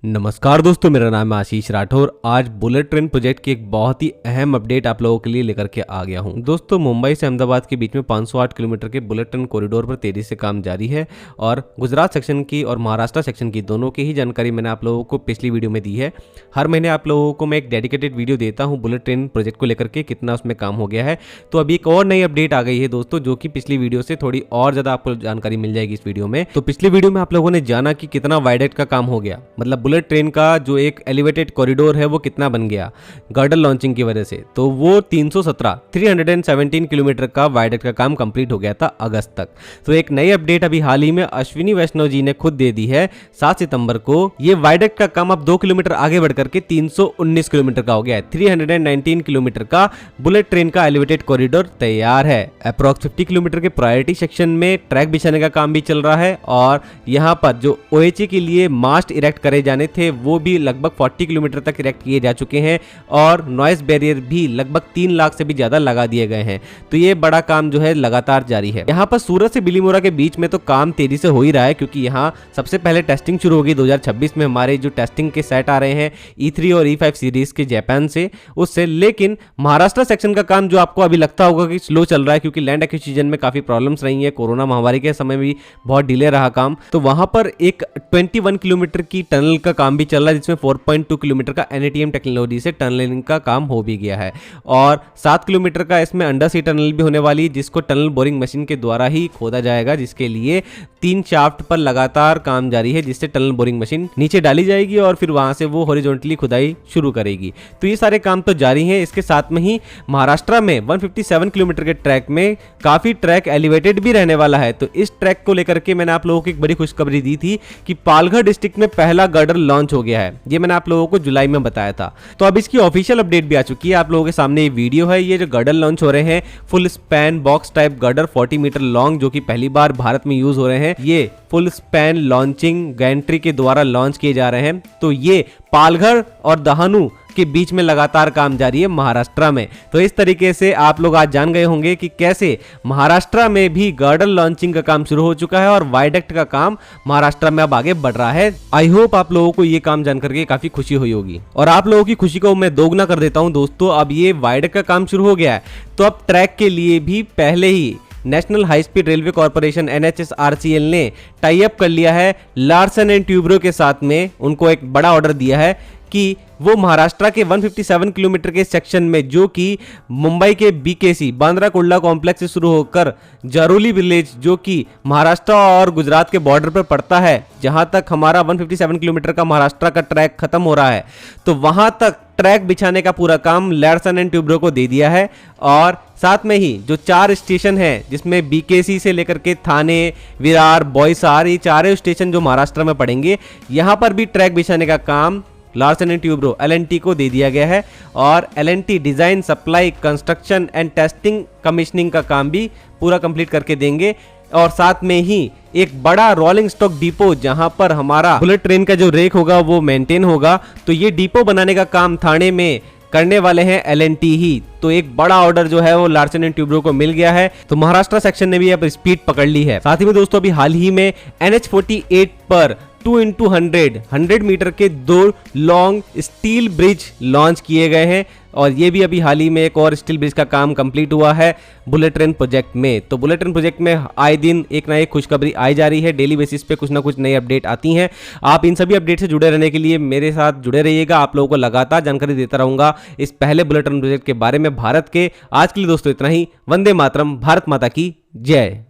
नमस्कार दोस्तों, मेरा नाम है आशीष राठौर। आज बुलेट ट्रेन प्रोजेक्ट की एक बहुत ही अहम अपडेट आप लोगों के लिए लेकर के आ गया हूं। दोस्तों, मुंबई से अहमदाबाद के बीच में 508 किलोमीटर के बुलेट ट्रेन कॉरिडोर पर तेजी से काम जारी है और गुजरात सेक्शन की और महाराष्ट्र सेक्शन की दोनों की ही जानकारी मैंने आप लोगों को पिछली वीडियो में दी है। हर महीने आप लोगों को मैं एक डेडिकेटेड वीडियो देता हूँ बुलेट ट्रेन प्रोजेक्ट को लेकर के, कितना उसमें काम हो गया है। तो अभी एक और नई अपडेट आ गई है दोस्तों, जो कि पिछली वीडियो से थोड़ी और ज़्यादा आपको जानकारी मिल जाएगी इस वीडियो में। तो पिछली वीडियो में आप लोगों ने जाना कि कितना वायडक्ट का काम हो गया, मतलब बुलेट ट्रेन का जो एक एलिवेटेड कॉरिडोर है वो कितना बन गया गर्डर लॉन्चिंग की वजह से। तो वो 317 किलोमीटर का वायडक्ट का काम कंप्लीट हो गया था अगस्त तक। तो एक नई अपडेट अभी हाल ही में अश्विनी वैष्णव जी ने खुद दे दी है 7 सितंबर को। ये वायडक्ट का काम अब 2 किलोमीटर आगे बढ़कर के 319 किलोमीटर का हो गया है। 319 किलोमीटर का बुलेट ट्रेन का एलिवेटेड कॉरिडोर तैयार है। अप्रॉक्स 50 किलोमीटर के प्रायोरिटी सेक्शन में ट्रैक बिछाने का काम भी चल रहा है और यहाँ पर जो OHA के लिए मास्ट इरेक्ट करे जाने थे वो भी लगभग 40 किलोमीटर तक इरेक्ट किए जा चुके हैं और नॉइस बैरियर भी लगभग 3 लाख से भी ज्यादा लगा दिए गए हैं। तो ये बड़ा काम जो है लगातार जारी है। यहाँ पर सूरत से बिलीमोरा के बीच में तो काम तेजी से हो ही रहा है, क्योंकि यहाँ सबसे पहले टेस्टिंग शुरू होगी 2026 में। हमारे जो टेस्टिंग के सेट आ रहे हैं E3 और E5 सीरीज के जापान से, उससे। लेकिन महाराष्ट्र सेक्शन का काम जो आपको अभी लगता होगा कि स्लो चल रहा है, क्योंकि लैंड एक्विजिशन में काफी प्रॉब्लम्स रही है, कोरोना महामारी के समय भी बहुत डिले रहा काम। तो वहां पर एक 21 किलोमीटर की टनल का काम भी चल रहा है, जिसमें 4.2 किलोमीटर का NATM टेक्नोलॉजी से टनलिंग का काम हो भी गया है और 7 किलोमीटर का इसमें अंडर सी टनल भी होने वाली है, जिसको टनल बोरिंग मशीन के द्वारा ही खोदा जाएगा, जिसके लिए 3 शाफ्ट पर लगातार काम जारी है, जिससे टनल बोरिंग मशीन नीचे डाली जाएगी और फिर वहां से वो हॉरिजॉन्टली खुदाई शुरू करेगी। तो ये सारे काम तो जारी हैं। इसके साथ में ही महाराष्ट्र में 157 किलोमीटर के ट्रैक में काफी ट्रैक एलिवेटेड भी रहने वाला है। तो इस ट्रैक को लेकर के मैंने आप लोगों को एक बड़ी खुशखबरी दी थी कि पालघर डिस्ट्रिक्ट में पहला गर्डर लॉन्च हो गया है। ये मैंने आप लोगों को जुलाई में बताया था। तो अब इसकी ऑफिशियल अपडेट भी आ चुकी है। आप लोगों के सामने ये वीडियो है। ये जो गर्डर लॉन्च हो रहे हैं, full span box type girder 40 metre long, जो कि पहली बार भारत में यूज हो रहे हैं। ये फुल स्पैन लॉन्चिंग गैंट्री के द्वारा लॉन्च किए जा रहे हैं। तो ये पालघर और दहानू के बीच में लगातार काम जारी है महाराष्ट्र में। तो इस तरीके से आप लोग आज जान गए होंगे कि कैसे महाराष्ट्र में भी गर्डर लॉन्चिंग का काम शुरू हो चुका है और वायडक्ट का काम महाराष्ट्र में अब आगे बढ़ रहा है। आई होप आप लोगों को ये काम जानकर के काफी खुशी हुई होगी और आप लोगों की खुशी को मैं दोगुना कर देता हूं दोस्तों। अब ये वायडक्ट का काम शुरू हो गया है, तो अब ट्रैक के लिए भी पहले ही national high speed railway corporation NHSRCL ने टाई अप कर लिया है लार्सन एंड ट्यूब्रो के साथ में। उनको एक बड़ा ऑर्डर दिया है कि वो महाराष्ट्र के 157 किलोमीटर के सेक्शन में, जो कि मुंबई के BKC बांद्रा कुर्ला कॉम्प्लेक्स से शुरू होकर जरोली विलेज, जो कि महाराष्ट्र और गुजरात के बॉर्डर पर पड़ता है, जहां तक हमारा 157 किलोमीटर का महाराष्ट्र का ट्रैक खत्म हो रहा है, तो वहां तक ट्रैक बिछाने का पूरा काम लार्सन एंड ट्यूब्रो को दे दिया है। और साथ में ही जो 4 स्टेशन है, जिसमें BKC से लेकर के थाने, विरार, बोईसर, ये 4 स्टेशन जो महाराष्ट्र में पड़ेंगे, यहां पर भी ट्रैक बिछाने का काम लार्सन एंड ट्यूब्रो L&T को दे दिया गया है। और L&T design, supply, construction and testing, commissioning का काम भी पूरा कंप्लीट करके देंगे। और साथ में ही एक बड़ा रोलिंग स्टॉक डिपो, जहां पर हमारा बुलेट ट्रेन का जो रेक होगा वो मेंटेन होगा। तो ये डिपो बनाने का काम थाने में करने वाले हैं L&T ही। तो एक बड़ा ऑर्डर जो है वो लार्सन एंड ट्यूब्रो को मिल गया है। तो महाराष्ट्र सेक्शन ने भी अब स्पीड पकड़ ली है। साथ ही में दोस्तों, अभी हाल ही में NH48 पर 2x100 मीटर के 2 लॉन्ग स्टील ब्रिज लॉन्च किए गए हैं और ये भी अभी हाल ही में एक और स्टील ब्रिज का काम कंप्लीट हुआ है बुलेट ट्रेन प्रोजेक्ट में। तो बुलेट ट्रेन प्रोजेक्ट में आए दिन एक ना एक खुशखबरी आई जा रही है। डेली बेसिस पे कुछ ना कुछ नई अपडेट आती हैं। आप इन सभी अपडेट से जुड़े रहने के लिए मेरे साथ जुड़े रहिएगा। आप लोगों को लगातार जानकारी देता रहूंगा इस पहले बुलेट ट्रेन प्रोजेक्ट के बारे में भारत के। आज के लिए दोस्तों इतना ही। वंदे मातरम। भारत माता की जय।